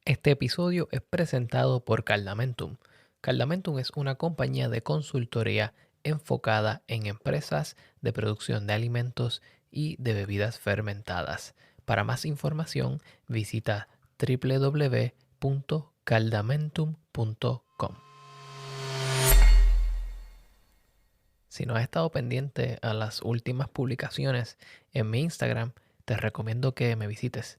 Este episodio es presentado por Cardamentum. Cardamentum es una compañía de consultoría enfocada en empresas de producción de alimentos y de bebidas fermentadas. Para más información, visita www.cardamentum.com. Si no has estado pendiente a las últimas publicaciones en mi Instagram, te recomiendo que me visites.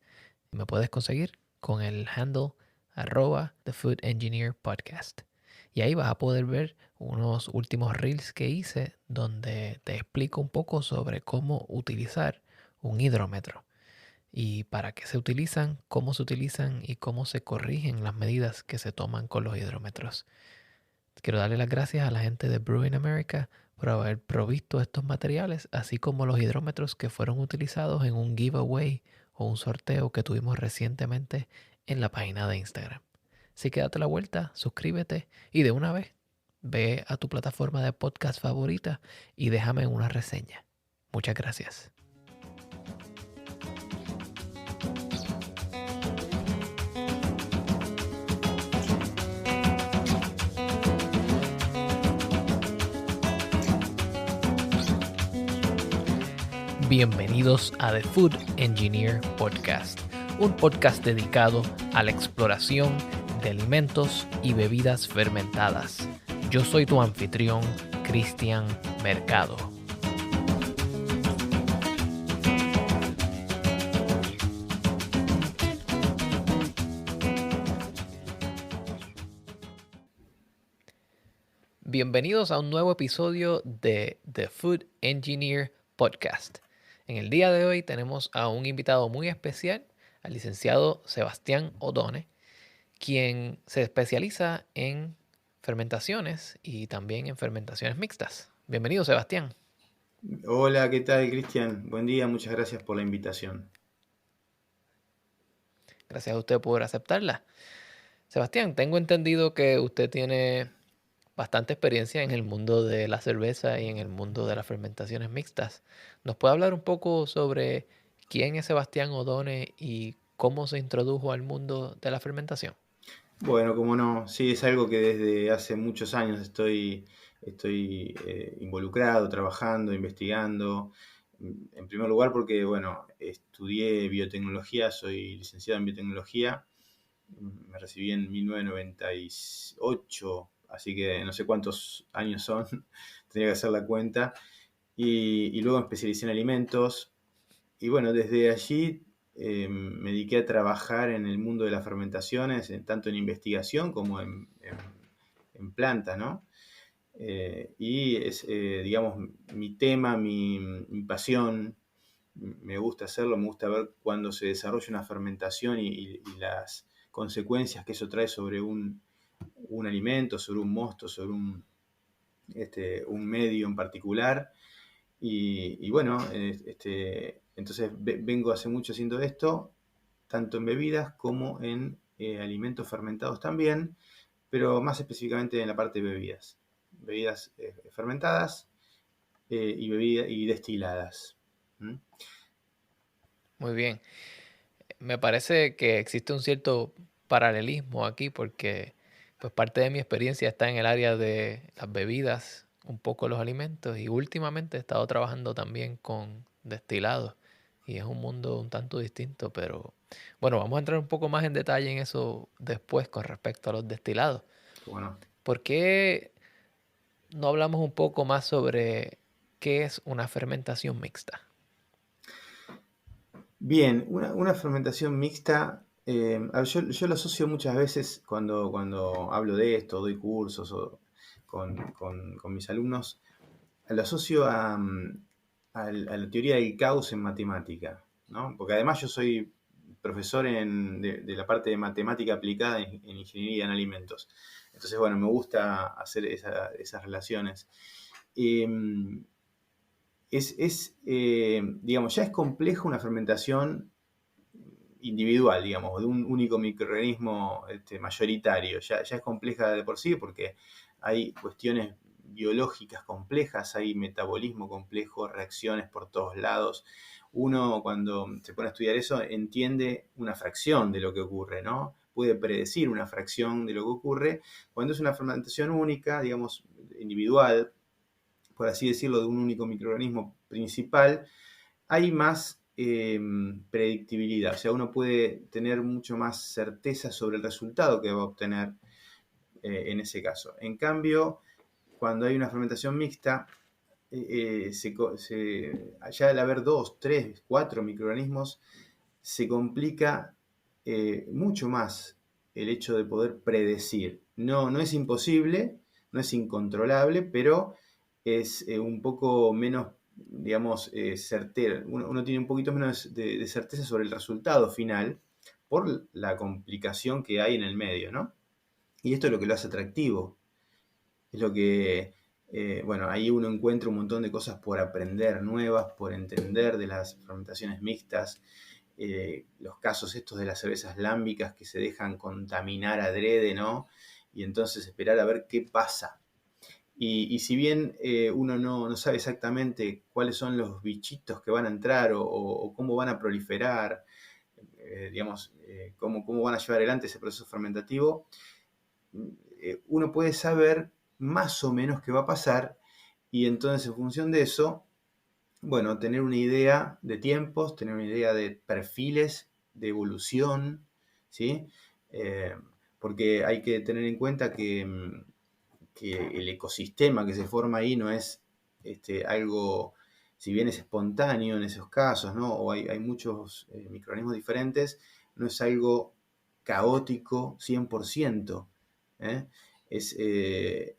Me puedes conseguir con el handle @The Food Engineer Podcast. Y ahí vas a poder ver unos últimos reels que hice donde te explico un poco sobre cómo utilizar un hidrómetro y para qué se utilizan, cómo se utilizan y cómo se corrigen las medidas que se toman con los hidrómetros. Quiero darle las gracias a la gente de Brewing America por haber provisto estos materiales, así como los hidrómetros que fueron utilizados en un giveaway o un sorteo que tuvimos recientemente en la página de Instagram. Así que date la vuelta, suscríbete y de una vez ve a tu plataforma de podcast favorita y déjame una reseña. Muchas gracias. Bienvenidos a The Food Engineer Podcast, un podcast dedicado a la exploración de alimentos y bebidas fermentadas. Yo soy tu anfitrión, Cristian Mercado. Bienvenidos a un nuevo episodio de The Food Engineer Podcast. En el día de hoy tenemos a un invitado muy especial, al licenciado Sebastián O'Donnell, quien se especializa en fermentaciones y también en fermentaciones mixtas. Bienvenido, Sebastián. Hola, ¿qué tal, Cristian? Buen día, muchas gracias por la invitación. Gracias a usted por aceptarla. Sebastián, tengo entendido que usted tiene bastante experiencia en el mundo de la cerveza y en el mundo de las fermentaciones mixtas. ¿Nos puede hablar un poco sobre quién es Sebastián O'Donnell y cómo se introdujo al mundo de la fermentación? Bueno, como no, sí, es algo que desde hace muchos años estoy involucrado, trabajando, investigando. En primer lugar porque, bueno, estudié biotecnología, soy licenciado en biotecnología, me recibí en 1998, así que no sé cuántos años son, tenía que hacer la cuenta. Y luego me especialicé en alimentos. Y bueno, desde allí me dediqué a trabajar en el mundo de las fermentaciones, tanto en investigación como en planta, ¿no? Y es, digamos, mi tema, mi pasión, me gusta hacerlo, me gusta ver cuando se desarrolla una fermentación y las consecuencias que eso trae sobre un alimento, sobre un mosto, sobre un medio en particular. Y bueno, entonces vengo hace mucho haciendo esto, tanto en bebidas como en alimentos fermentados también, pero más específicamente en la parte de bebidas. Bebidas fermentadas y destiladas. ¿Mm? Muy bien. Me parece que existe un cierto paralelismo aquí porque pues parte de mi experiencia está en el área de las bebidas, un poco los alimentos y últimamente he estado trabajando también con destilados y es un mundo un tanto distinto, pero bueno, vamos a entrar un poco más en detalle en eso después con respecto a los destilados. Bueno, ¿Por qué no hablamos un poco más sobre qué es una fermentación mixta? bien, una fermentación mixta, a ver, yo lo asocio muchas veces cuando hablo de esto, doy cursos o con mis alumnos, lo asocio a la teoría del caos en matemática, ¿no? Porque además yo soy profesor de la parte de matemática aplicada en ingeniería en alimentos. Entonces, bueno, me gusta hacer esas relaciones. Eh, digamos, ya es complejo una fermentación individual, digamos, de un único microorganismo mayoritario. Ya es compleja de por sí porque hay cuestiones biológicas complejas, hay metabolismo complejo, reacciones por todos lados. Uno cuando se pone a estudiar eso entiende una fracción de lo que ocurre, ¿no? puede predecir una fracción de lo que ocurre. Cuando es una fermentación única, digamos, individual, por así decirlo, de un único microorganismo principal, hay más predictibilidad. O sea, uno puede tener mucho más certeza sobre el resultado que va a obtener en ese caso. En cambio, cuando hay una fermentación mixta, allá al haber 2, 3, 4 microorganismos, se complica mucho más el hecho de poder predecir. No, no es imposible, no es incontrolable, pero es un poco menos, digamos, certero. Uno tiene un poquito menos de certeza sobre el resultado final por la complicación que hay en el medio, ¿no? Y esto es lo que lo hace atractivo. Es lo que, bueno, ahí uno encuentra un montón de cosas por aprender nuevas, por entender de las fermentaciones mixtas, los casos estos de las cervezas lámbicas que se dejan contaminar adrede, ¿no? Y entonces esperar a ver qué pasa. Y si bien uno no sabe exactamente cuáles son los bichitos que van a entrar o cómo van a proliferar, digamos, cómo van a llevar adelante ese proceso fermentativo, uno puede saber más o menos qué va a pasar y entonces en función de eso, bueno, tener una idea de tiempos, tener una idea de perfiles, de evolución, ¿sí? Eh, Porque hay que tener en cuenta que el ecosistema que se forma ahí no es algo, si bien es espontáneo en esos casos, ¿no? O hay muchos microorganismos diferentes, no es algo caótico 100%, ¿eh? Es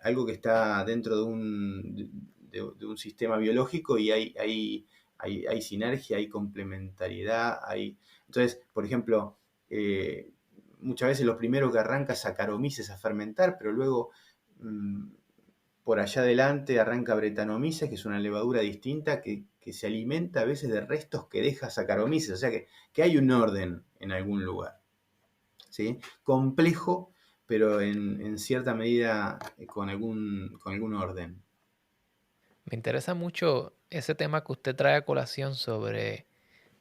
algo que está dentro de un sistema biológico y hay sinergia, hay complementariedad, Entonces, por ejemplo, muchas veces lo primero que arranca es Saccharomyces a fermentar, pero luego por allá adelante arranca Brettanomyces, que es una levadura distinta que se alimenta a veces de restos que deja Saccharomyces, o sea que hay un orden en algún lugar, ¿sí? Complejo, pero en cierta medida con algún orden. Me interesa mucho ese tema que usted trae a colación sobre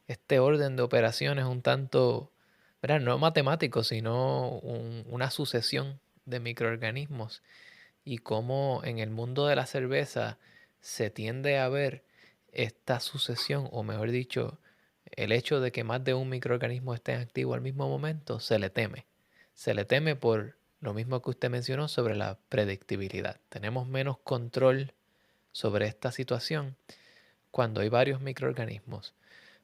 este orden de operaciones un tanto, ¿verdad? No matemático, sino una sucesión de microorganismos y cómo en el mundo de la cerveza se tiende a ver esta sucesión, o mejor dicho, el hecho de que más de un microorganismo esté activo al mismo momento, se le teme. Se le teme por lo mismo que usted mencionó sobre la predictibilidad. Tenemos menos control sobre esta situación cuando hay varios microorganismos.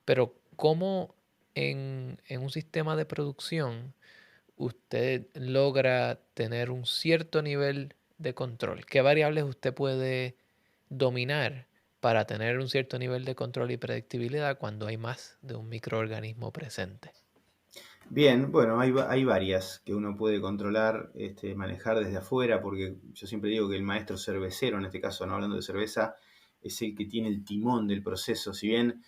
Pero ¿cómo en un sistema de producción usted logra tener un cierto nivel de control? ¿Qué variables usted puede dominar para tener un cierto nivel de control y predictibilidad cuando hay más de un microorganismo presente? Bien, bueno, hay varias que uno puede controlar, manejar desde afuera, porque yo siempre digo que el maestro cervecero, en este caso, no hablando de cerveza, es el que tiene el timón del proceso. Si bien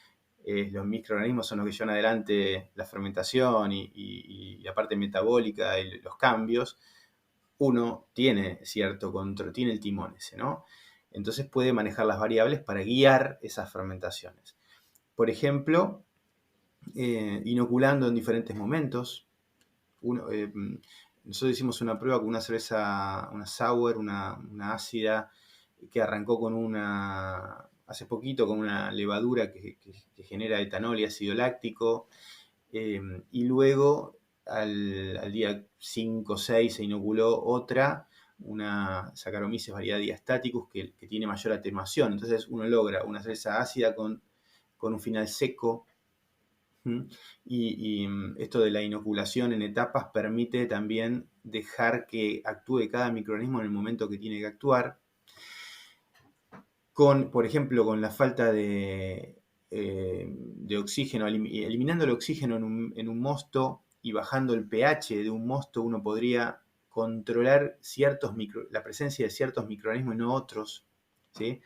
los microorganismos son los que llevan adelante la fermentación y la parte metabólica y los cambios, uno tiene cierto control, tiene el timón ese, ¿no? Entonces puede manejar las variables para guiar esas fermentaciones. Por ejemplo, inoculando en diferentes momentos. Nosotros hicimos una prueba con una cerveza, una sour, una ácida, que arrancó hace poquito con una levadura que genera etanol y ácido láctico, y luego al día 5 o 6 se inoculó otra, una Saccharomyces variedad diastaticus que tiene mayor atenuación. Entonces uno logra una cerveza ácida con un final seco. Y esto de la inoculación en etapas permite también dejar que actúe cada microorganismo en el momento que tiene que actuar. Por ejemplo, con la falta de oxígeno, eliminando el oxígeno en un mosto y bajando el pH de un mosto, uno podría controlar la presencia de ciertos microorganismos y no otros, ¿sí?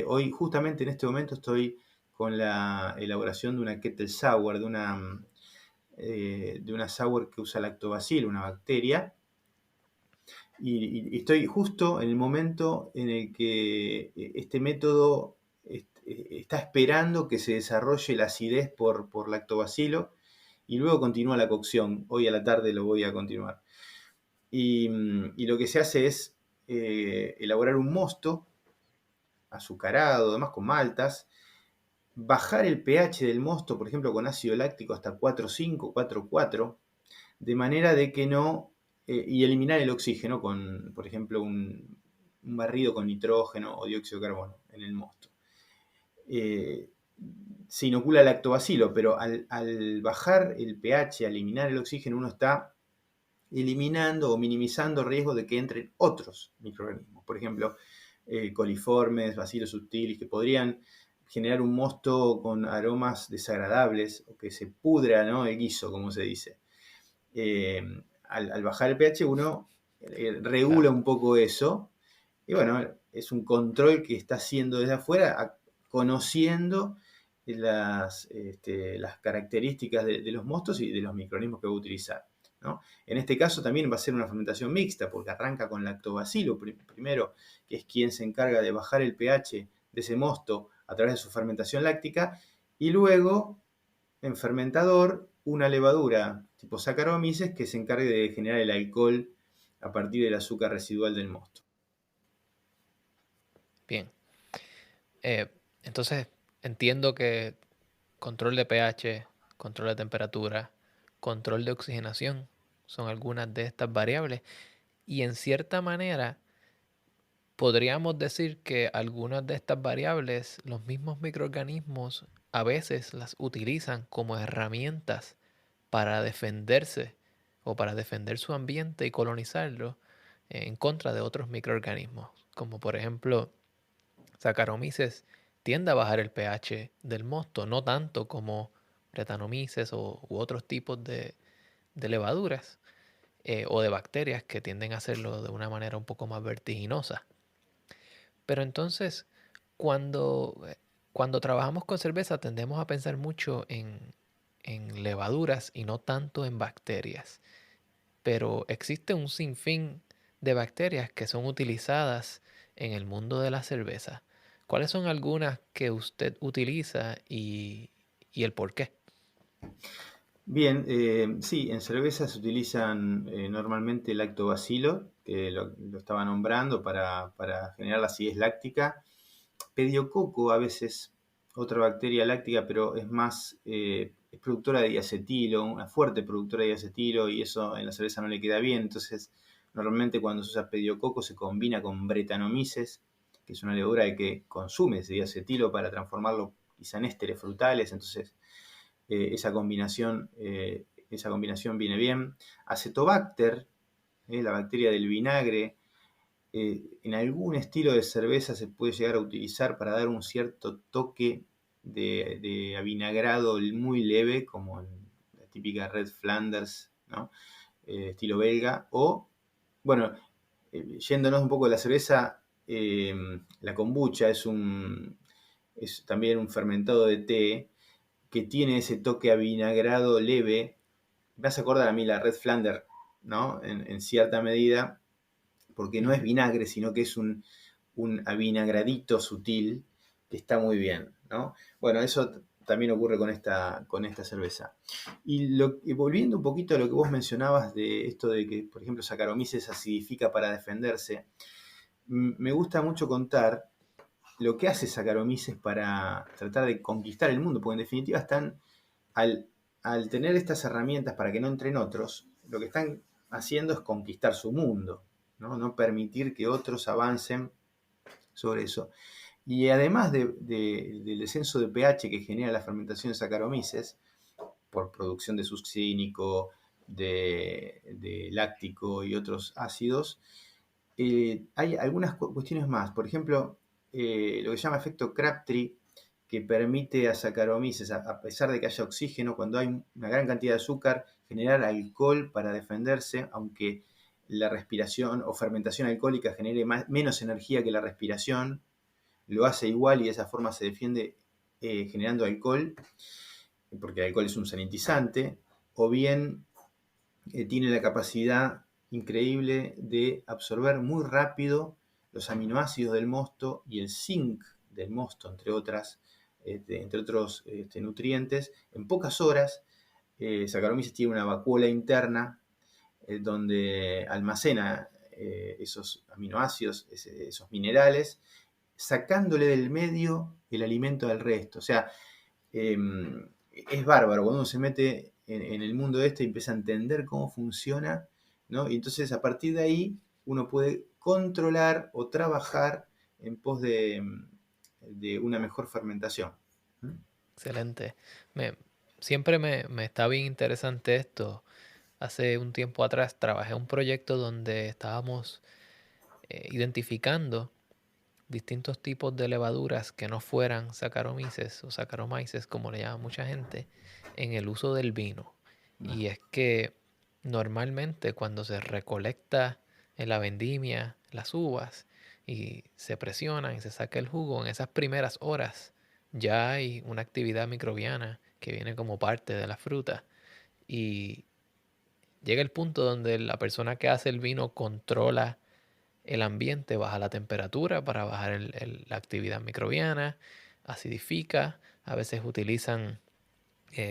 Hoy, justamente en este momento, estoy con la elaboración de una kettle sour, de una sour que usa lactobacillus, una bacteria, y estoy justo en el momento en el que este método está esperando que se desarrolle la acidez por lactobacilo y luego continúa la cocción. Hoy a la tarde lo voy a continuar. Y lo que se hace es elaborar un mosto azucarado, además con maltas, bajar el pH del mosto, por ejemplo, con ácido láctico hasta 4,5, 4,4, de manera de que no, y eliminar el oxígeno con, por ejemplo, un barrido con nitrógeno o dióxido de carbono en el mosto. Se inocula lactobacilo, pero al bajar el pH, al eliminar el oxígeno, uno está eliminando o minimizando el riesgo de que entren otros microorganismos. Por ejemplo, coliformes, Bacillus subtilis, que podrían generar un mosto con aromas desagradables o que se pudra, ¿no?, el guiso, como se dice. Al bajar el pH uno regula Claro. un poco eso. Y bueno, es un control que está haciendo desde afuera, conociendo las características de los mostos y de los microorganismos que va a utilizar, ¿no? En este caso también va a ser una fermentación mixta, porque arranca con lactobacilo primero, que es quien se encarga de bajar el pH de ese mosto a través de su fermentación láctica, y luego, en fermentador, una levadura tipo Saccharomyces que se encargue de generar el alcohol a partir del azúcar residual del mosto. Bien. Eh, entonces, entiendo que control de pH, control de temperatura, control de oxigenación son algunas de estas variables. Y en cierta manera, podríamos decir que algunas de estas variables, los mismos microorganismos a veces las utilizan como herramientas para defenderse o para defender su ambiente y colonizarlo en contra de otros microorganismos, como por ejemplo Saccharomyces tiende a bajar el pH del mosto, no tanto como Brettanomyces u otros tipos de levaduras o de bacterias que tienden a hacerlo de una manera un poco más vertiginosa. Pero entonces, cuando, cuando trabajamos con cerveza, tendemos a pensar mucho en levaduras y no tanto en bacterias. Pero existe un sinfín de bacterias que son utilizadas en el mundo de la cerveza. ¿Cuáles son algunas que usted utiliza y el por qué? Bien, sí, en cerveza se utilizan normalmente lactobacilo, que lo estaba nombrando para generar la acidez láctica. Pediococo, a veces otra bacteria láctica, pero es más, es productora de diacetilo, una fuerte productora de diacetilo, y eso en la cerveza no le queda bien. Entonces, normalmente cuando se usa pediococo se combina con Brettanomyces, que es una levadura que consume ese diacetilo para transformarlo quizá en ésteres frutales. Entonces, esa combinación viene bien. Acetobacter, la bacteria del vinagre, en algún estilo de cerveza se puede llegar a utilizar para dar un cierto toque de avinagrado muy leve, como en la típica Red Flanders, ¿no? Estilo belga. O, bueno, yéndonos un poco de la cerveza, la kombucha es también un fermentado de té que tiene ese toque avinagrado leve. Me hace acordar a mí la Red Flander, ¿no? En cierta medida, porque no es Ujú. vinagre, sino que es un avinagradito sutil que está muy bien, ¿no? Bueno, eso también ocurre con esta cerveza. Y volviendo un poquito a lo que vos mencionabas de esto de que, por ejemplo, Saccharomyces acidifica para defenderse, me gusta mucho contar lo que hace Saccharomyces para tratar de conquistar el mundo, porque en definitiva al, al tener estas herramientas para que no entren otros, lo que están haciendo es conquistar su mundo, ¿no? No permitir que otros avancen sobre eso. Y además del descenso de pH que genera la fermentación de Saccharomyces, por producción de succínico, de láctico y otros ácidos, hay algunas cuestiones más. Por ejemplo, lo que se llama efecto Crabtree, que permite a Saccharomyces, a pesar de que haya oxígeno, cuando hay una gran cantidad de azúcar, generar alcohol para defenderse, aunque la respiración o fermentación alcohólica genere menos energía que la respiración, lo hace igual y de esa forma se defiende generando alcohol, porque el alcohol es un sanitizante, o bien tiene la capacidad increíble de absorber muy rápido los aminoácidos del mosto y el zinc del mosto, entre otros nutrientes, en pocas horas, Saccharomyces tiene una vacuola interna donde almacena esos aminoácidos, esos minerales, sacándole del medio el alimento del resto. O sea, es bárbaro cuando uno se mete en el mundo y empieza a entender cómo funciona, ¿no? Y entonces a partir de ahí uno puede controlar o trabajar en pos de una mejor fermentación. Excelente. Me, siempre me está bien interesante esto. Hace un tiempo atrás trabajé en un proyecto donde estábamos identificando distintos tipos de levaduras que no fueran Saccharomyces o Saccharomyces, como le llama mucha gente, en el uso del vino. ¿No? Y es que normalmente cuando se recolecta en la vendimia las uvas y se presionan y se saca el jugo, en esas primeras horas ya hay una actividad microbiana que viene como parte de la fruta. Y llega el punto donde la persona que hace el vino controla el ambiente, baja la temperatura para bajar la actividad microbiana, acidifica, a veces utilizan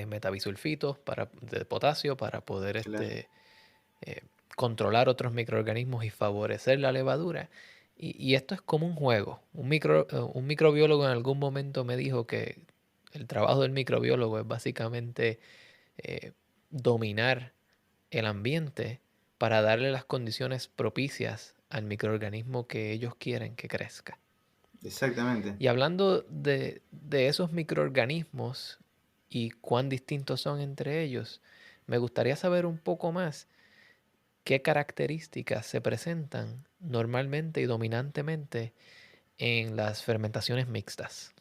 metabisulfitos de potasio para poder Claro. eh, controlar otros microorganismos y favorecer la levadura. Y esto es como un juego. Un microbiólogo en algún momento me dijo que el trabajo del microbiólogo es básicamente eh, dominar el ambiente para darle las condiciones propicias al microorganismo que ellos quieren que crezca. Exactamente. Y hablando de esos microorganismos y cuán distintos son entre ellos, me gustaría saber un poco más qué características se presentan normalmente y dominantemente en las fermentaciones mixtas,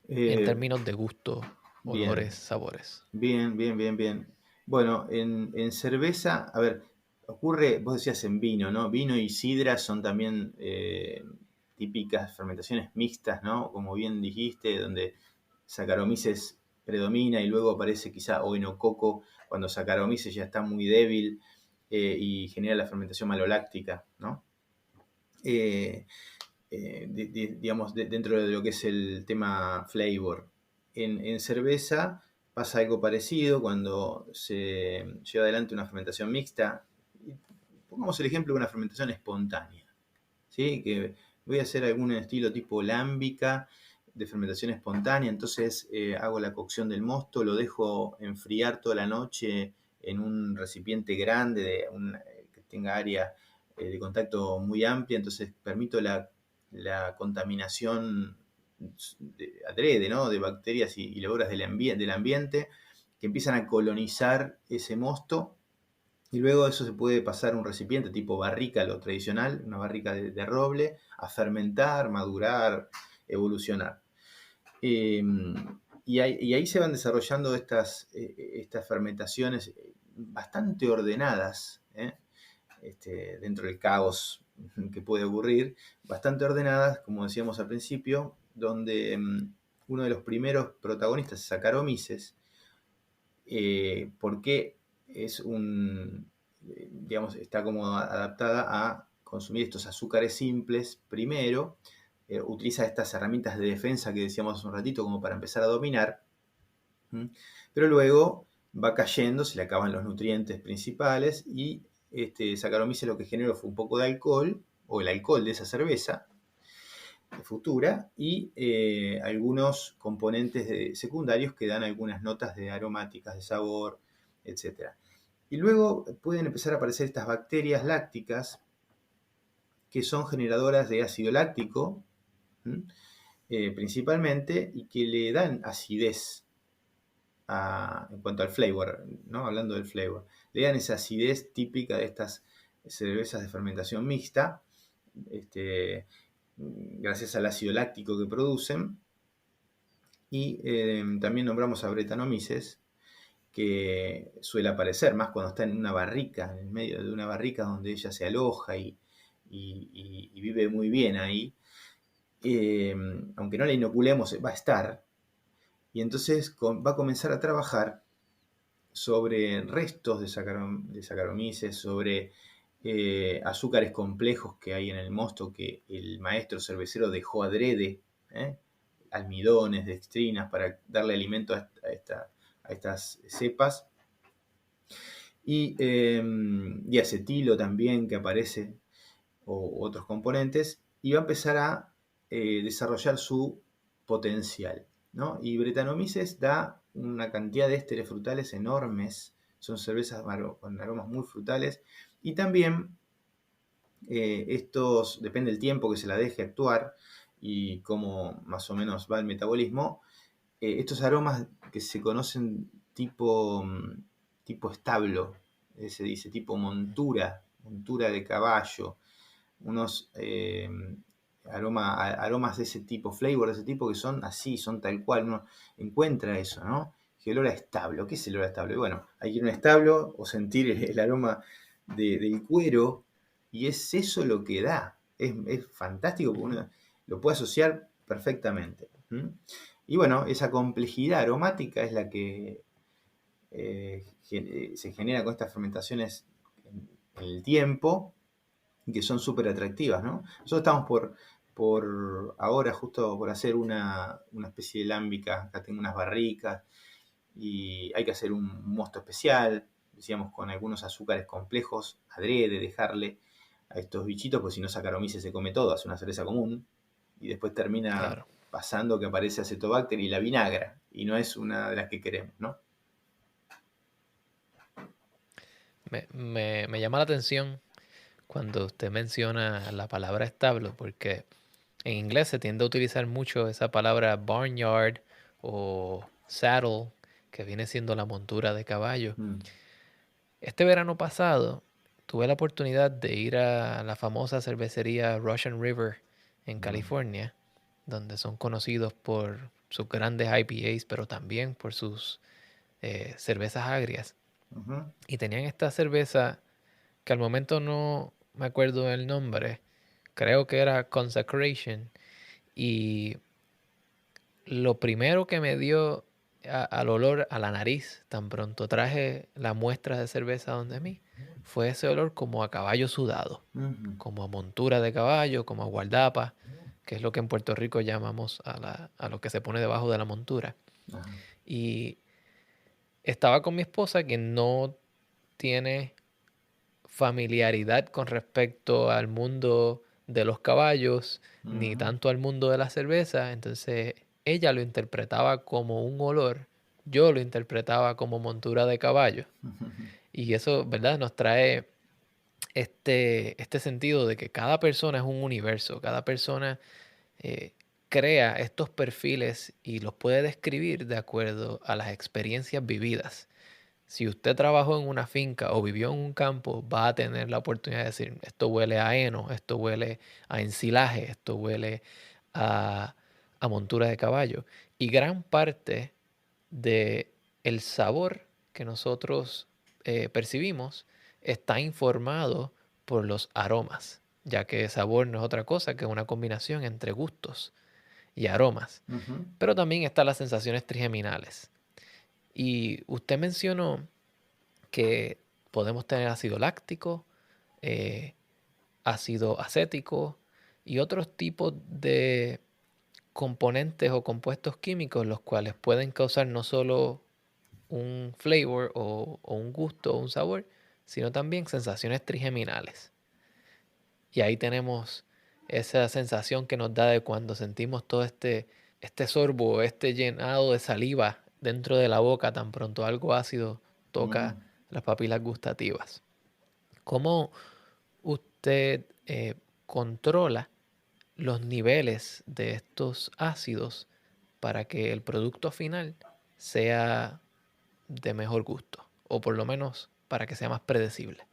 en Eh, términos de gusto, olores, bien, sabores. bien, bien, bien, bien. Bueno, en cerveza, a ver, ocurre, vos decías en vino, ¿no? Vino y sidra son también típicas fermentaciones mixtas, ¿no? Como bien dijiste, donde Saccharomyces predomina y luego aparece quizá oenococo cuando Saccharomyces ya está muy débil y genera la fermentación maloláctica, ¿no? Eh, digamos, dentro de lo que es el tema flavor. En cerveza pasa algo parecido cuando se lleva adelante una fermentación mixta. Pongamos el ejemplo de una fermentación espontánea, ¿sí? Que voy a hacer algún estilo tipo lámbica de fermentación espontánea, entonces hago la cocción del mosto, lo dejo enfriar toda la noche en un recipiente grande que tenga área de contacto muy amplia, entonces permito la contaminación adrede, ¿no? De bacterias y levaduras del ambiente que empiezan a colonizar ese mosto y luego eso se puede pasar a un recipiente tipo barrica, lo tradicional, una barrica de roble, a fermentar, madurar, evolucionar. Eh, y ahí se van desarrollando estas fermentaciones bastante ordenadas, dentro del caos que puede ocurrir, bastante ordenadas, como decíamos al principio, donde uno de los primeros protagonistas es Saccharomyces, porque es digamos, está como adaptada a consumir estos azúcares simples primero, utiliza estas herramientas de defensa que decíamos hace un ratito como para empezar a dominar, pero luego va cayendo, se le acaban los nutrientes principales y Saccharomyces lo que generó fue un poco de alcohol, o el alcohol de esa cerveza futura, y algunos componentes secundarios que dan algunas notas de aromáticas, de sabor, etc. Y luego pueden empezar a aparecer estas bacterias lácticas que son generadoras de ácido láctico, principalmente, y que le dan acidez en cuanto al flavor, ¿no? Hablando del flavor. Le dan esa acidez típica de estas cervezas de fermentación mixta, gracias al ácido láctico que producen. Y también nombramos a Brettanomyces, que suele aparecer más cuando está en una barrica, en el medio de una barrica donde ella se aloja y vive muy bien ahí. Aunque no la inoculemos, va a estar. Y entonces va a comenzar a trabajar sobre restos de Saccharomyces, sobre azúcares complejos que hay en el mosto que el maestro cervecero dejó adrede, almidones, dextrinas, para darle alimento a estas cepas. Y acetilo también que aparece, o otros componentes, y va a empezar a desarrollar su potencial, ¿no? Y Brettanomyces da una cantidad de ésteres frutales enormes, son cervezas con aromas muy frutales, y también estos, depende del tiempo que se la deje actuar y cómo más o menos va el metabolismo, estos aromas que se conocen tipo establo, se dice tipo montura de caballo, unos aromas de ese tipo, flavor de ese tipo que son así, son tal cual, uno encuentra eso, ¿no? Que el olor a establo, ¿qué es el olor a establo? Bueno, hay que ir a un establo o sentir el aroma del cuero y es eso lo que da. Es fantástico porque uno lo puede asociar perfectamente. Y bueno, esa complejidad aromática es la que se genera con estas fermentaciones en el tiempo y que son súper atractivas, ¿no? Nosotros estamos por ahora justo por hacer una especie de lámbica, acá tengo unas barricas y hay que hacer un mosto especial, decíamos con algunos azúcares complejos, adrede, dejarle a estos bichitos, pues si no Saccharomyces se come todo, hace una cerveza común y después termina Claro. pasando que aparece Acetobacter y la vinagra, y no es una de las que queremos, ¿no? Me llama la atención cuando usted menciona la palabra establo, porque en inglés se tiende a utilizar mucho esa palabra barnyard o saddle, que viene siendo la montura de caballo. Mm, Este verano pasado tuve la oportunidad de ir a la famosa cervecería Russian River en mm, California, donde son conocidos por sus grandes IPAs, pero también por sus cervezas agrias. ujú, Y tenían esta cerveza que al momento no me acuerdo el nombre, creo que era Consecration. Y lo primero que me dio al olor a la nariz, tan pronto traje la muestra de cerveza donde mí, fue ese olor como a caballo sudado, ujú, como a montura de caballo, como a guardapa, que es lo que en Puerto Rico llamamos a lo que se pone debajo de la montura. ajá, Y estaba con mi esposa que no tiene familiaridad con respecto al mundo de los caballos, ni ujú, tanto al mundo de la cerveza. Entonces ella lo interpretaba como un olor, yo lo interpretaba como montura de caballo. ujú, Y eso, ¿verdad? Nos trae este sentido de que cada persona es un universo, cada persona eh, crea estos perfiles y los puede describir de acuerdo a las experiencias vividas. Si usted trabajó en una finca o vivió en un campo, va a tener la oportunidad de decir, esto huele a heno, esto huele a ensilaje, esto huele a, a montura de caballo. Y gran parte de el sabor que nosotros percibimos está informado por los aromas, ya que sabor no es otra cosa que una combinación entre gustos y aromas. ujú. Pero también están las sensaciones trigeminales. Y usted mencionó que podemos tener ácido láctico, eh, ácido acético y otros tipos de componentes o compuestos químicos los cuales pueden causar no solo un flavor o un gusto o un sabor, sino también sensaciones trigeminales. Y ahí tenemos esa sensación que nos da de cuando sentimos todo este sorbo, este llenado de saliva dentro de la boca, tan pronto algo ácido toca Mm. las papilas gustativas. ¿Cómo usted controla los niveles de estos ácidos para que el producto final sea de mejor gusto? O por lo menos para que sea más predecible.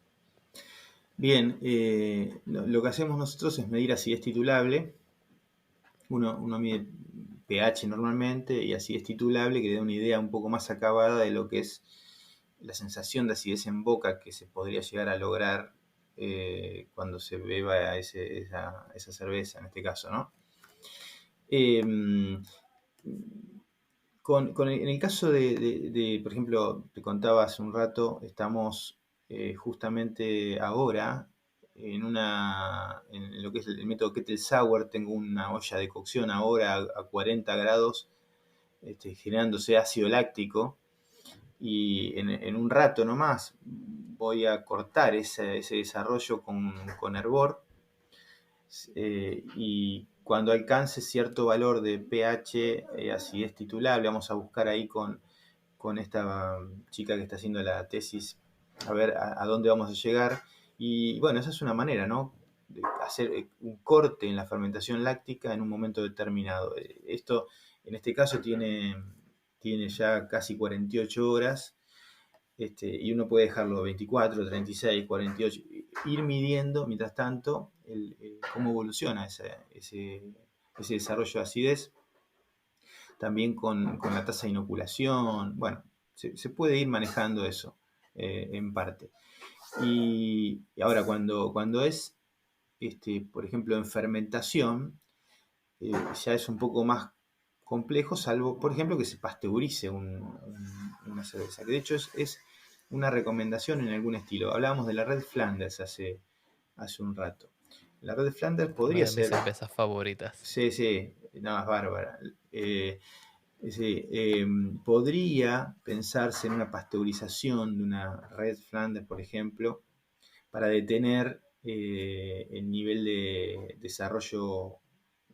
Bien, lo que hacemos nosotros es medir acidez titulable. Uno mide pH normalmente y acidez titulable que da una idea un poco más acabada de lo que es la sensación de acidez en boca que se podría llegar a lograr cuando se beba esa cerveza, en este caso, ¿no? Eh, en el caso por ejemplo, te contaba hace un rato, estamos justamente ahora en lo que es el método Kettle Sour. Tengo una olla de cocción ahora a 40 grados, generándose ácido láctico. y en un rato nomás voy a cortar ese desarrollo con hervor, y cuando alcance cierto valor de pH, acidez titulable, vamos a buscar ahí con esta chica que está haciendo la tesis, a ver a dónde vamos a llegar. Y bueno, esa es una manera, ¿no? De hacer un corte en la fermentación láctica en un momento determinado. Esto, en este caso, tiene ya casi 48 horas, y uno puede dejarlo 24, 36, 48, ir midiendo mientras tanto cómo evoluciona ese desarrollo de acidez, también con la tasa de inoculación. Bueno, se puede ir manejando eso, en parte. Y ahora, cuando es, por ejemplo, en fermentación, ya es un poco más complejo, salvo, por ejemplo, que se pasteurice una cerveza, que de hecho es una recomendación en algún estilo. Hablábamos de la Red Flanders hace un rato. La Red Flanders Una podría de mis ser, cervezas favoritas. sí, sí, nada más bárbara. Sí, podría pensarse en una pasteurización de una Red Flanders, por ejemplo, para detener el nivel de desarrollo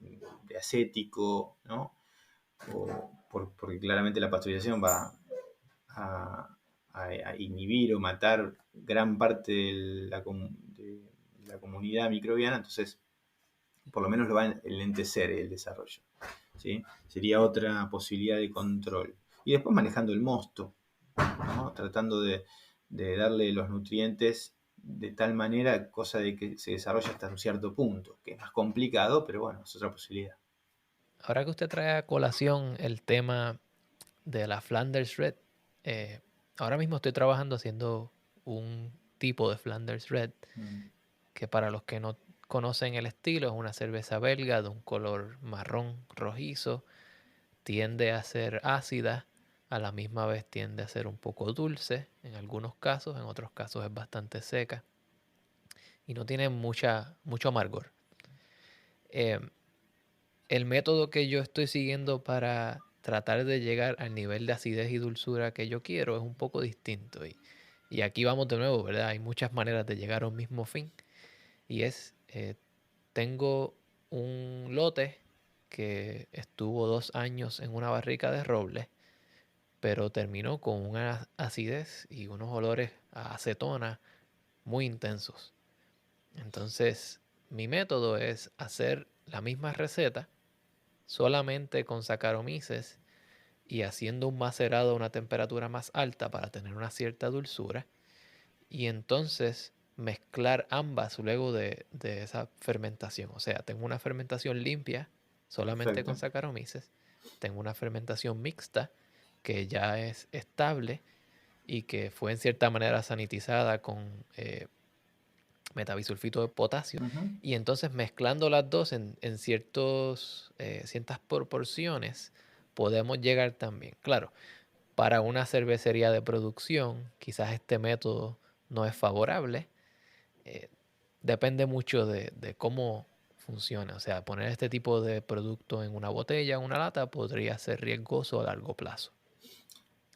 de acético, ¿no? Porque claramente la pasteurización va a, a inhibir o matar gran parte de la comunidad microbiana, entonces por lo menos lo va a enlentecer el desarrollo, ¿sí? Sería otra posibilidad de control. Y después manejando el mosto, ¿no? Tratando de darle los nutrientes de tal manera, cosa de que se desarrolle hasta un cierto punto, que es más complicado, pero bueno, es otra posibilidad. Ahora que usted trae a colación el tema de la Flanders Red, eh, ahora mismo estoy trabajando haciendo un tipo de Flanders Red Mm. que, para los que no conocen el estilo, es una cerveza belga de un color marrón rojizo, tiende a ser ácida, a la misma vez tiende a ser un poco dulce en algunos casos, en otros casos es bastante seca y no tiene mucho amargor. Eh, el método que yo estoy siguiendo para tratar de llegar al nivel de acidez y dulzura que yo quiero es un poco distinto. Y aquí vamos de nuevo, ¿verdad? Hay muchas maneras de llegar a un mismo fin. Y tengo un lote que estuvo 2 años en una barrica de roble, pero terminó con una acidez y unos olores a acetona muy intensos. Entonces, mi método es hacer la misma receta solamente con Saccharomyces y haciendo un macerado a una temperatura más alta para tener una cierta dulzura, y entonces mezclar ambas luego de esa fermentación. O sea, tengo una fermentación limpia solamente con Perfecto. Saccharomyces, tengo una fermentación mixta que ya es estable y que fue en cierta manera sanitizada con metabisulfito de potasio. Ujú. Y entonces mezclando las dos en ciertas proporciones podemos llegar también. Claro, para una cervecería de producción quizás este método no es favorable. eh, Depende mucho de cómo funciona. O sea, poner este tipo de producto en una botella o una lata podría ser riesgoso a largo plazo.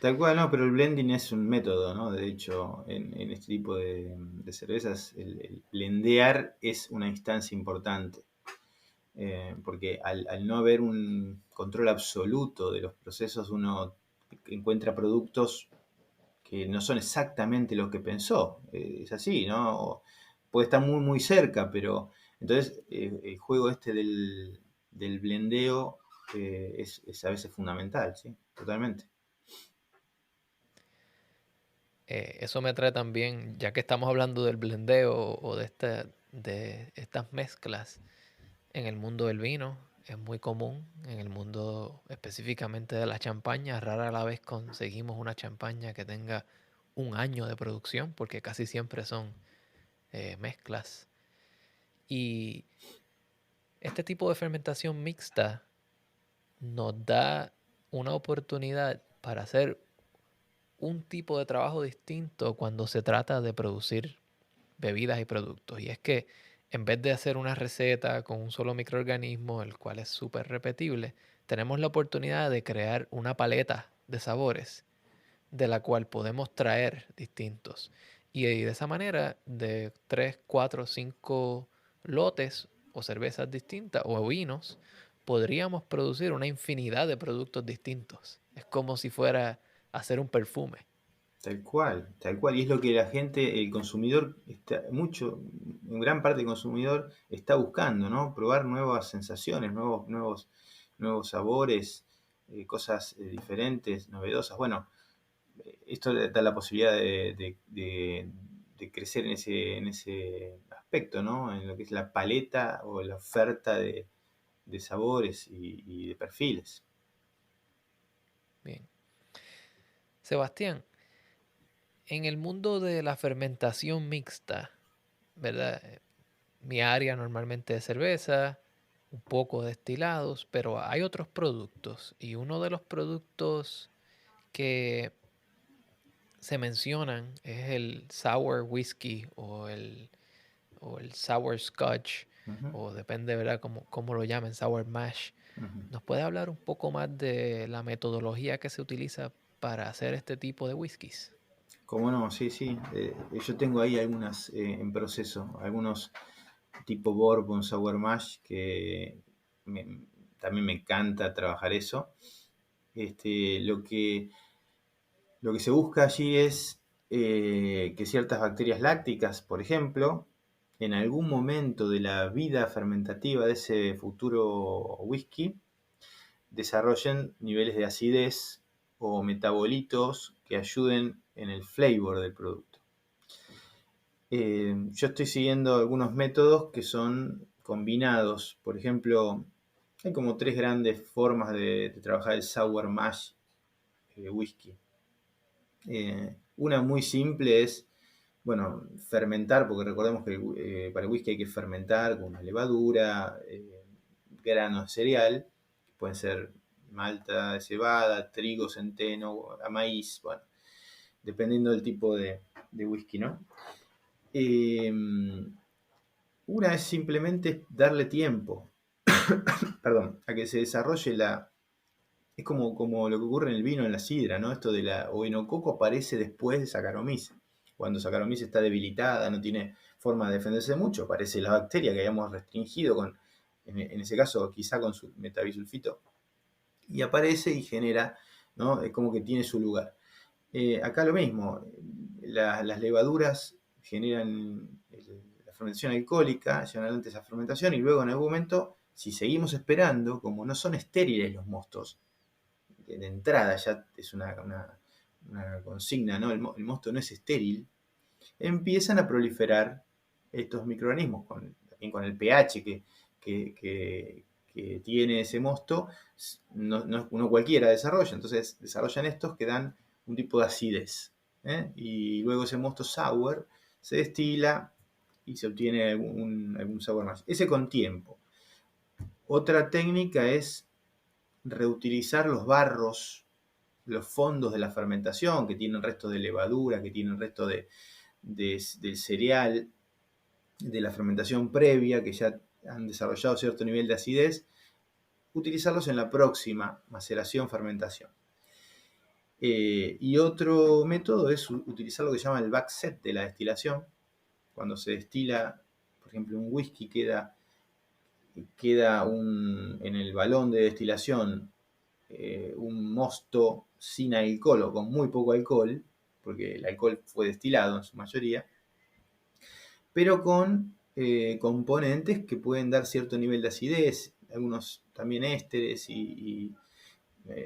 Tal cual, no, pero el blending es un método, ¿no? De hecho, en este tipo de cervezas, el blendear es una instancia importante. Porque al no haber un control absoluto de los procesos, uno encuentra productos que no son exactamente lo que pensó. Es así, ¿no? Puede estar muy, muy cerca, pero entonces el juego este del blendeo es a veces fundamental, ¿sí? Totalmente. Eso me trae también, ya que estamos hablando del blendeo o de estas mezclas en el mundo del vino, es muy común en el mundo específicamente de la champaña. Rara la vez conseguimos una champaña que tenga un año de producción, porque casi siempre son mezclas. Y este tipo de fermentación mixta nos da una oportunidad para hacer un tipo de trabajo distinto cuando se trata de producir bebidas y productos. Y es que en vez de hacer una receta con un solo microorganismo, el cual es súper repetible, tenemos la oportunidad de crear una paleta de sabores de la cual podemos traer distintos. Y de esa manera, de 3, 4, 5 lotes o cervezas distintas o vinos, podríamos producir una infinidad de productos distintos. Es como si fuera hacer un perfume. Tal cual, tal cual. Y es lo que la gente, el consumidor, en gran parte del consumidor está buscando, ¿no? Probar nuevas sensaciones, nuevos sabores, cosas diferentes, novedosas. Bueno, esto le da la posibilidad de crecer en ese aspecto, ¿no? En lo que es la paleta o la oferta de sabores y de perfiles. Bien. Sebastián, en el mundo de la fermentación mixta, ¿verdad? Mi área normalmente es cerveza, un poco de destilados, pero hay otros productos y uno de los productos que se mencionan es el sour whisky o el sour scotch, Ujú, o depende, ¿verdad?, cómo lo llamen, sour mash. ujú. ¿Nos puede hablar un poco más de la metodología que se utiliza para hacer este tipo de whiskies? Cómo no, sí, sí. Yo tengo ahí algunas en proceso, algunos tipo Bourbon, Sour Mash, que me- también me encanta trabajar eso. Lo que se busca allí es que ciertas bacterias lácticas, por ejemplo, en algún momento de la vida fermentativa de ese futuro whisky, desarrollen niveles de acidez o metabolitos que ayuden en el flavor del producto. Yo estoy siguiendo algunos métodos que son combinados. Por ejemplo, hay como tres grandes formas de trabajar el sour mash whisky. Una muy simple es, bueno, fermentar, porque recordemos que para el whisky hay que fermentar con una levadura, granos de cereal, que pueden ser malta de cebada, trigo, centeno, maíz, bueno, dependiendo del tipo de whisky, ¿no? Eh, una es simplemente darle tiempo, perdón, a que se desarrolle la... Es como lo que ocurre en el vino, en la sidra, ¿no? Esto de la ovinococo aparece después de Saccharomyces. Cuando Saccharomyces está debilitada, no tiene forma de defenderse mucho, aparece la bacteria que habíamos restringido en ese caso quizá con su metabisulfito, y aparece y genera, ¿no? Es como que tiene su lugar. Acá lo mismo, las levaduras generan la fermentación alcohólica, llevan adelante esa fermentación y luego en algún momento, si seguimos esperando, como no son estériles los mostos, de entrada ya es una consigna, ¿no? El mosto no es estéril, empiezan a proliferar estos microorganismos, también con el pH que, que- que tiene ese mosto, no cualquiera desarrolla, entonces desarrollan estos que dan un tipo de acidez. ¿Eh? Y luego ese mosto sour se destila y se obtiene algún sabor más. Ese con tiempo. Otra técnica es reutilizar los barros, los fondos de la fermentación, que tienen resto de levadura, que tienen resto del cereal, de la fermentación previa, que ya han desarrollado cierto nivel de acidez, utilizarlos en la próxima maceración, fermentación. Y otro método es utilizar lo que se llama el backset de la destilación. Cuando se destila, por ejemplo, un whisky queda en el balón de destilación un mosto sin alcohol o con muy poco alcohol, porque el alcohol fue destilado en su mayoría, pero con componentes que pueden dar cierto nivel de acidez, algunos también ésteres y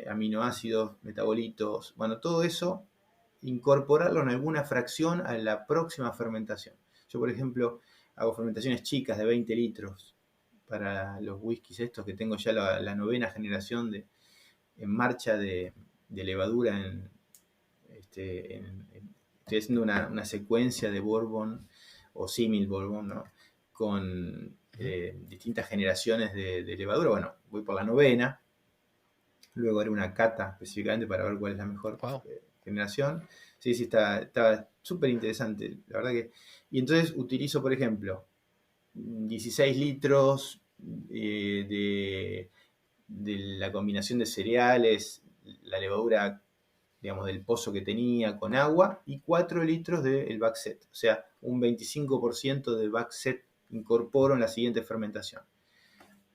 aminoácidos, metabolitos, bueno, todo eso, incorporarlo en alguna fracción a la próxima fermentación. Yo, por ejemplo, hago fermentaciones chicas de 20 litros para los whiskies estos que tengo ya la novena generación en marcha de levadura estoy haciendo una secuencia de Bourbon o símil Bourbon, ¿no? Con Ujú. distintas generaciones de levadura. Bueno, voy por la novena, luego haré una cata específicamente para ver cuál es la mejor Wow. generación. Sí, sí, está súper interesante, la verdad que... Y entonces utilizo, por ejemplo, 16 litros de la combinación de cereales, la levadura digamos, del pozo que tenía con agua y 4 litros del backset. O sea, un 25% del backset incorporo en la siguiente fermentación.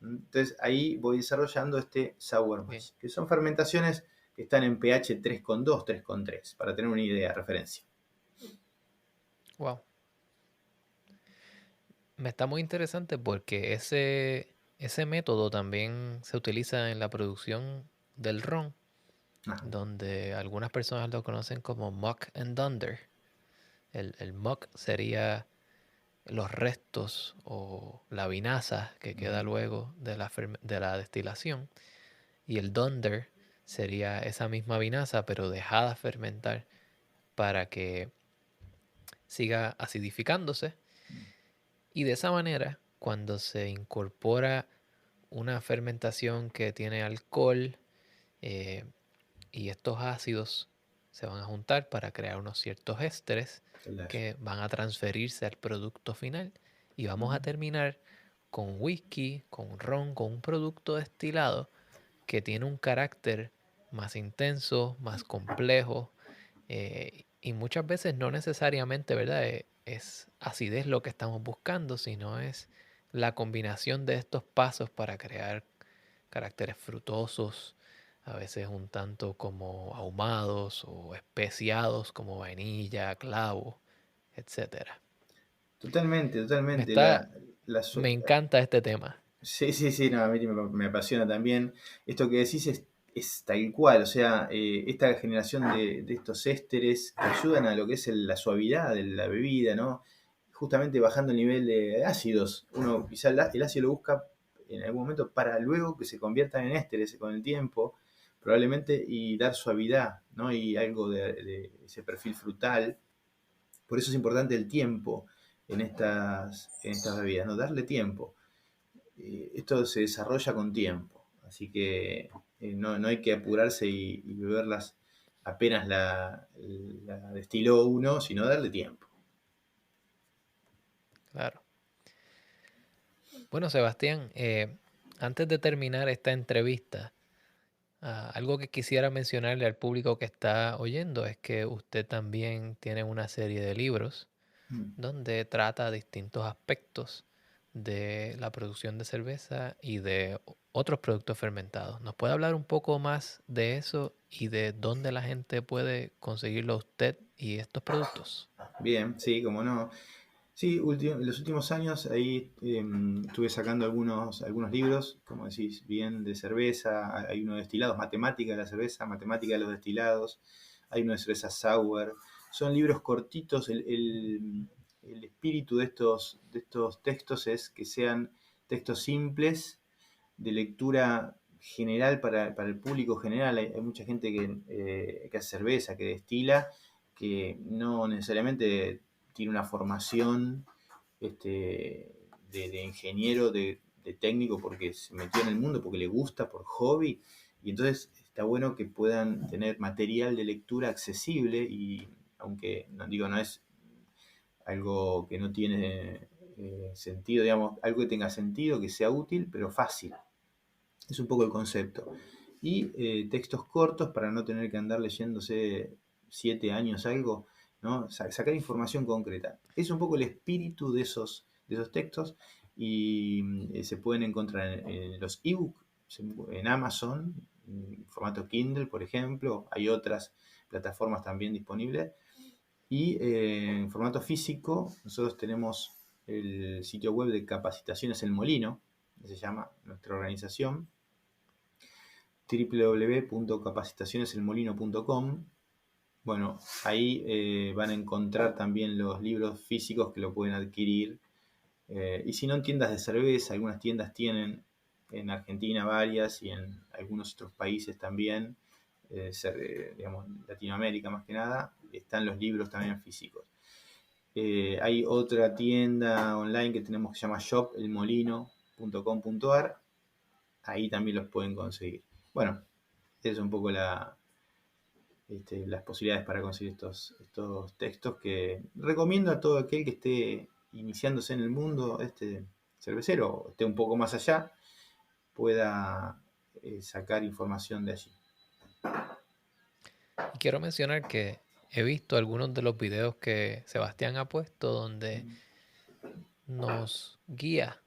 Entonces ahí voy desarrollando este sour Bien. mash, que son fermentaciones que están en pH 3,2, 3,3, para tener una idea de referencia. Wow. Me está muy interesante porque ese método también se utiliza en la producción del ron, Ah, donde algunas personas lo conocen como muck and dunder. El muck sería los restos o la vinaza que queda ujú. luego de la destilación. Y el dunder sería esa misma vinaza, pero dejada fermentar para que siga acidificándose. Y de esa manera, cuando se incorpora una fermentación que tiene alcohol eh, y estos ácidos se van a juntar para crear unos ciertos ésteres Claro. que van a transferirse al producto final y vamos a Ujú. terminar con whisky, con ron, con un producto destilado que tiene un carácter más intenso, más complejo y muchas veces no necesariamente, ¿verdad? Es acidez lo que estamos buscando, sino es la combinación de estos pasos para crear caracteres frutosos, a veces un tanto como ahumados o especiados como vainilla, clavo, etcétera. Totalmente, Me totalmente. está, me encanta este tema. Sí, sí, sí, no, a mí me apasiona también. Esto que decís es tal cual, o sea, esta generación de estos ésteres que ayudan a lo que es la suavidad de la bebida, ¿no? Justamente bajando el nivel de ácidos. Uno quizá el ácido lo busca en algún momento para luego que se conviertan en ésteres con el tiempo, probablemente, y dar suavidad, ¿no? Y algo de ese perfil frutal. Por eso es importante el tiempo en estas bebidas, ¿no? Darle tiempo. Esto se desarrolla con tiempo, así que no hay que apurarse y beberlas apenas la destiló uno, sino darle tiempo. Claro. Bueno, Sebastián, antes de terminar esta entrevista, algo que quisiera mencionarle al público que está oyendo es que usted también tiene una serie de libros Mm. donde trata distintos aspectos de la producción de cerveza y de otros productos fermentados. ¿Nos puede hablar un poco más de eso y de dónde la gente puede conseguirlo a usted y estos productos? Bien, sí, como no. Sí, en los últimos años ahí estuve sacando algunos libros, como decís, bien de cerveza, hay uno de destilados, matemática de la cerveza, matemática de los destilados, hay uno de cerveza sour. Son libros cortitos, el espíritu de estos textos es que sean textos simples, de lectura general para el público general. Hay mucha gente que hace cerveza, que destila, que no necesariamente tiene una formación de ingeniero, de técnico, porque se metió en el mundo, porque le gusta, por hobby. Y entonces está bueno que puedan tener material de lectura accesible y aunque no digo, no es algo que no tiene sentido, digamos, algo que tenga sentido, que sea útil, pero fácil. Es un poco el concepto. Y textos cortos para no tener que andar leyéndose 7 años algo, ¿no? Sacar información concreta. Es un poco el espíritu de esos textos y se pueden encontrar en los ebooks, en Amazon, en formato Kindle, por ejemplo. Hay otras plataformas también disponibles. Y en formato físico, nosotros tenemos el sitio web de Capacitaciones El Molino, que se llama nuestra organización, www.capacitacioneselmolino.com. Bueno, ahí van a encontrar también los libros físicos que lo pueden adquirir. Y si no, en tiendas de cerveza, algunas tiendas tienen en Argentina varias y en algunos otros países también, digamos, Latinoamérica más que nada, están los libros también físicos. Hay otra tienda online que tenemos que se llama shopelmolino.com.ar, ahí también los pueden conseguir. Bueno, esa es un poco las posibilidades para conseguir estos textos que recomiendo a todo aquel que esté iniciándose en el mundo cervecero, o esté un poco más allá, pueda sacar información de allí. Y quiero mencionar que he visto algunos de los videos que Sebastián ha puesto donde nos guía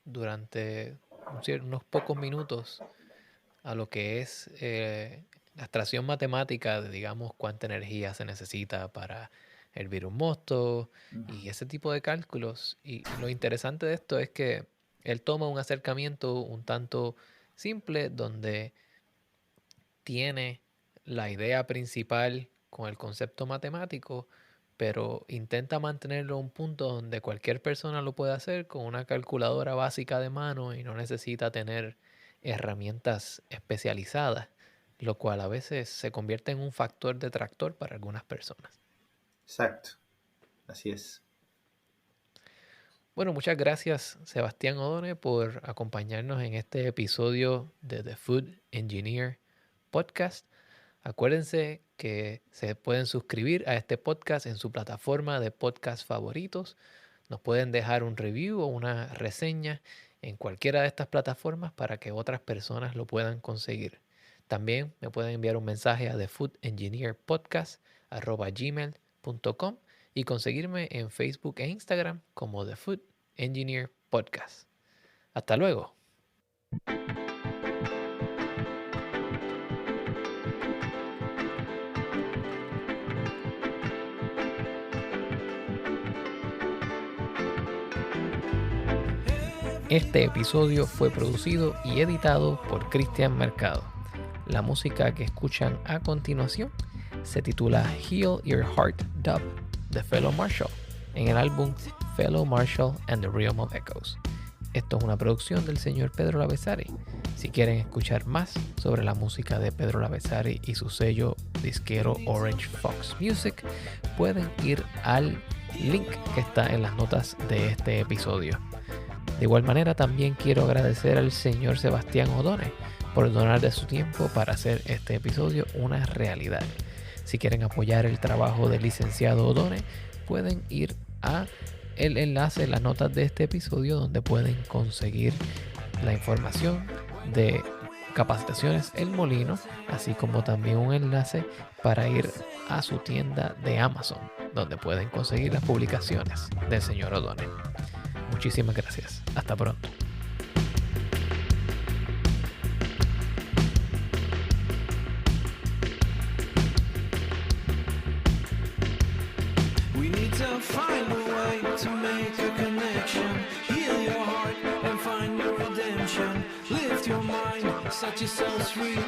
durante unos pocos minutos a lo que es la extracción matemática de, digamos, cuánta energía se necesita para hervir un mosto y ese tipo de cálculos. Y lo interesante de esto es que él toma un acercamiento un tanto simple donde tiene la idea principal con el concepto matemático, pero intenta mantenerlo a un punto donde cualquier persona lo puede hacer con una calculadora básica de mano y no necesita tener herramientas especializadas, lo cual a veces se convierte en un factor detractor para algunas personas. Exacto, así es. Bueno, muchas gracias Sebastián Odone por acompañarnos en este episodio de The Food Engineer Podcast. Acuérdense que se pueden suscribir a este podcast en su plataforma de podcast favoritos. Nos pueden dejar un review o una reseña en cualquiera de estas plataformas para que otras personas lo puedan conseguir. También me pueden enviar un mensaje a thefood-engineer-podcast@gmail.com y conseguirme en Facebook e Instagram como The Food Engineer Podcast. Hasta luego. Este episodio fue producido y editado por Cristian Mercado. La música que escuchan a continuación se titula Heal Your Heart Dub de Fellow Marshall en el álbum Fellow Marshall and the Realm of Echoes. Esto es una producción del señor Pedro Lavezari. Si quieren escuchar más sobre la música de Pedro Lavezari y su sello disquero Orange Fox Music, pueden ir al link que está en las notas de este episodio. De igual manera, también quiero agradecer al señor Sebastián Odone por donar de su tiempo para hacer este episodio una realidad. Si quieren apoyar el trabajo del licenciado Odone, pueden ir a el enlace en las notas de este episodio donde pueden conseguir la información de Capacitaciones El Molino, así como también un enlace para ir a su tienda de Amazon, donde pueden conseguir las publicaciones del señor Odone. Muchísimas gracias. Hasta pronto. We need to find a way to make a connection. Heal your heart and find your redemption. Lift your mind, set yourselves free.